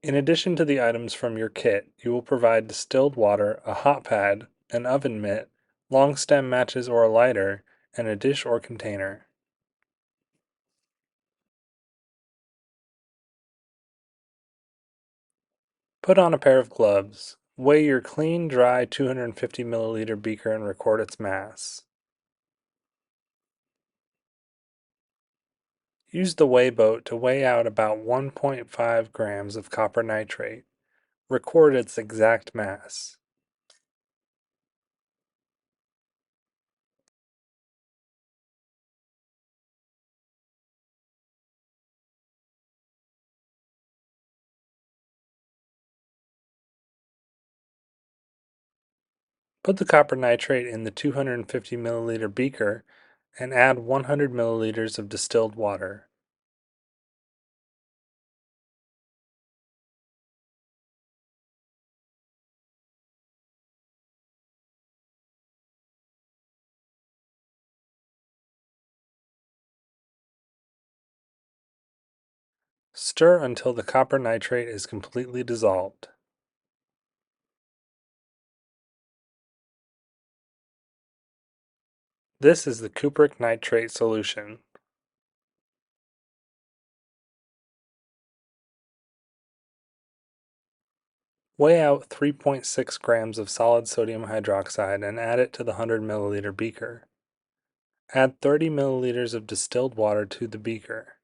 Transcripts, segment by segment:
In addition to the items from your kit, you will provide distilled water, a hot pad, an oven mitt, long stem matches or a lighter, and a dish or container. Put on a pair of gloves. Weigh your clean, dry 250 milliliter beaker and record its mass. Use the weigh boat to weigh out about 1.5 grams of copper nitrate. Record its exact mass. Put the copper nitrate in the 250 milliliter beaker and add 100 milliliters of distilled water. Stir until the copper nitrate is completely dissolved. This is the cupric nitrate solution. Weigh out 3.6 grams of solid sodium hydroxide and add it to the 100 milliliter beaker. Add 30 milliliters of distilled water to the beaker.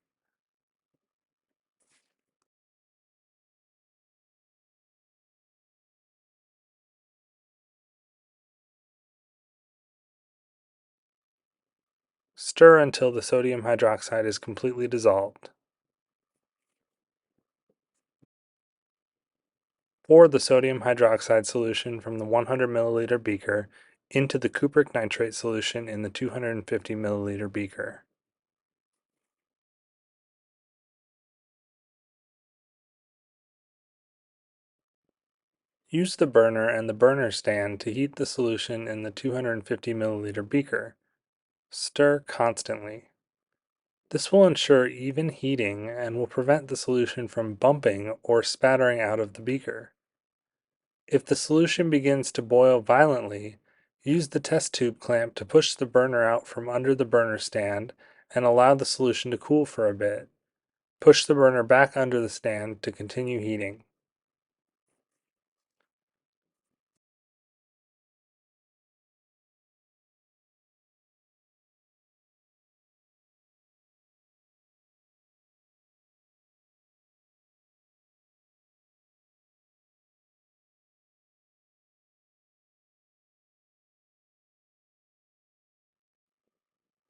Stir until the sodium hydroxide is completely dissolved. Pour the sodium hydroxide solution from the 100 milliliter beaker into the cupric nitrate solution in the 250 milliliter beaker. Use the burner and the burner stand to heat the solution in the 250 milliliter beaker. Stir constantly. This will ensure even heating and will prevent the solution from bumping or spattering out of the beaker. If the solution begins to boil violently, use the test tube clamp to push the burner out from under the burner stand and allow the solution to cool for a bit. Push the burner back under the stand to continue heating.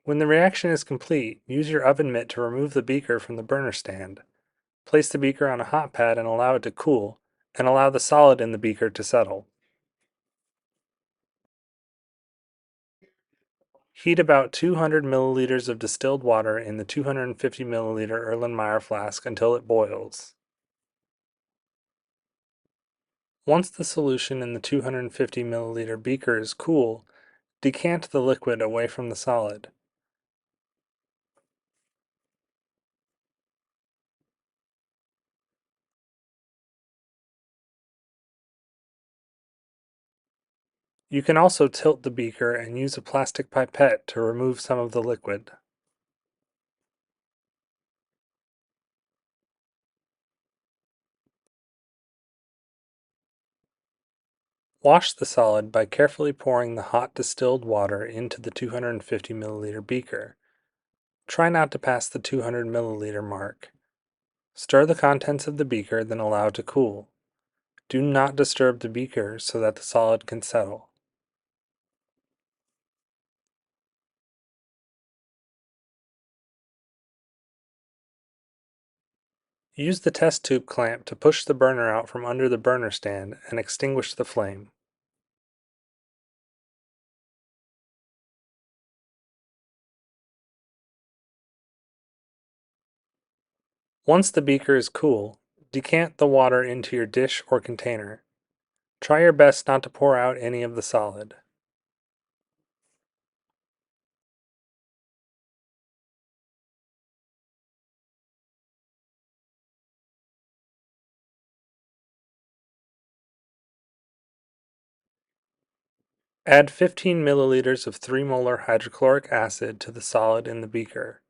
When the reaction is complete, use your oven mitt to remove the beaker from the burner stand. Place the beaker on a hot pad and allow it to cool, and allow the solid in the beaker to settle. Heat about 200 milliliters of distilled water in the 250 milliliter Erlenmeyer flask until it boils. Once the solution in the 250 milliliter beaker is cool, decant the liquid away from the solid. You can also tilt the beaker and use a plastic pipette to remove some of the liquid. Wash the solid by carefully pouring the hot distilled water into the 250 milliliter beaker. Try not to pass the 200 milliliter mark. Stir the contents of the beaker, then allow to cool. Do not disturb the beaker so that the solid can settle. Use the test tube clamp to push the burner out from under the burner stand and extinguish the flame. Once the beaker is cool, decant the water into your dish or container. Try your best not to pour out any of the solid. Add 15 milliliters of 3 molar hydrochloric acid to the solid in the beaker.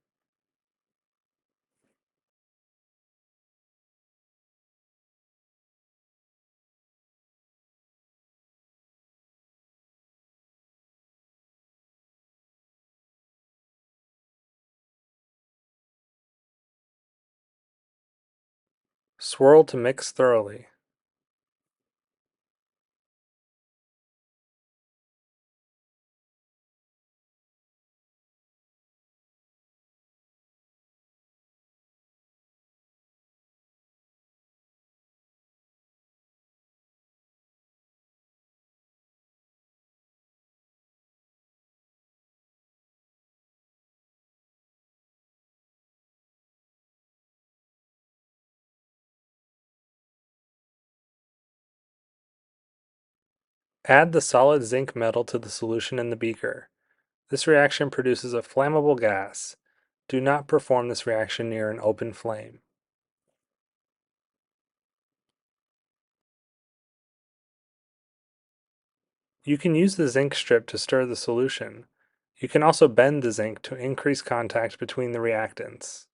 Swirl to mix thoroughly. Add the solid zinc metal to the solution in the beaker. This reaction produces a flammable gas. Do not perform this reaction near an open flame. You can use the zinc strip to stir the solution. You can also bend the zinc to increase contact between the reactants.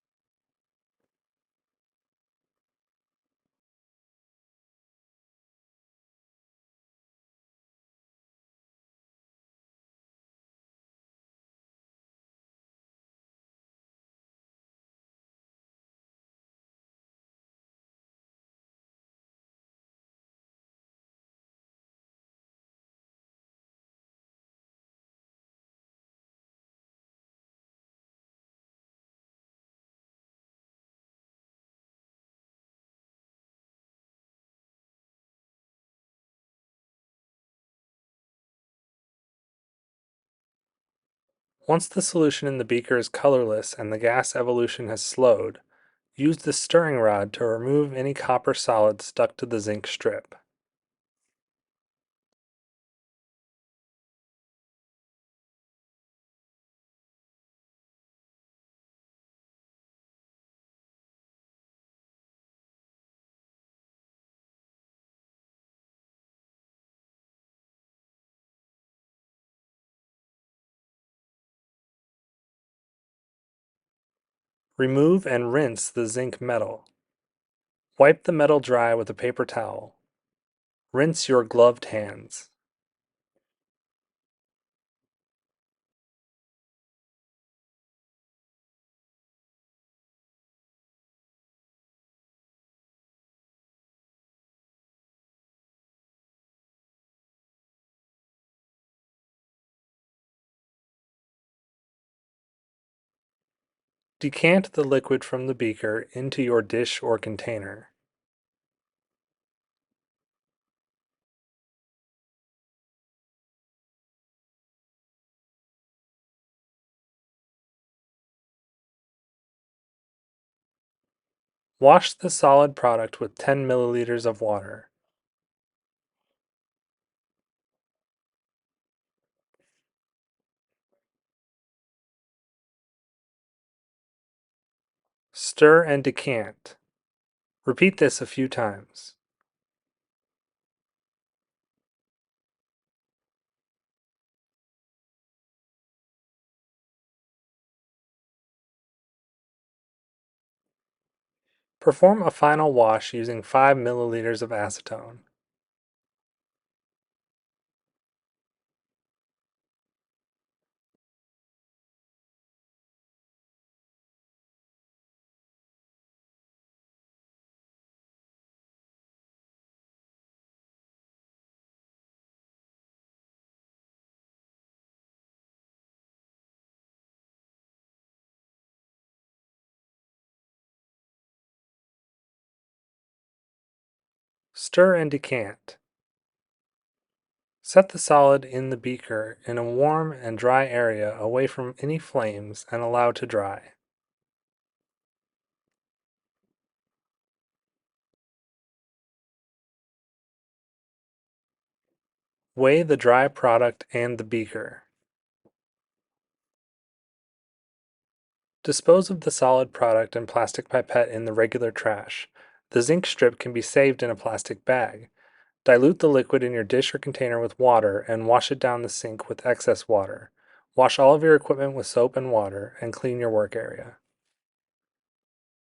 Once the solution in the beaker is colorless and the gas evolution has slowed, use the stirring rod to remove any copper solids stuck to the zinc strip. Remove and rinse the zinc metal. Wipe the metal dry with a paper towel. Rinse your gloved hands. Decant the liquid from the beaker into your dish or container. Wash the solid product with 10 milliliters of water. Stir and decant. Repeat this a few times. Perform a final wash using 5 milliliters of acetone. Stir and decant. Set the solid in the beaker in a warm and dry area away from any flames and allow to dry. Weigh the dry product and the beaker. Dispose of the solid product and plastic pipette in the regular trash. The zinc strip can be saved in a plastic bag. Dilute the liquid in your dish or container with water and wash it down the sink with excess water. Wash all of your equipment with soap and water and clean your work area.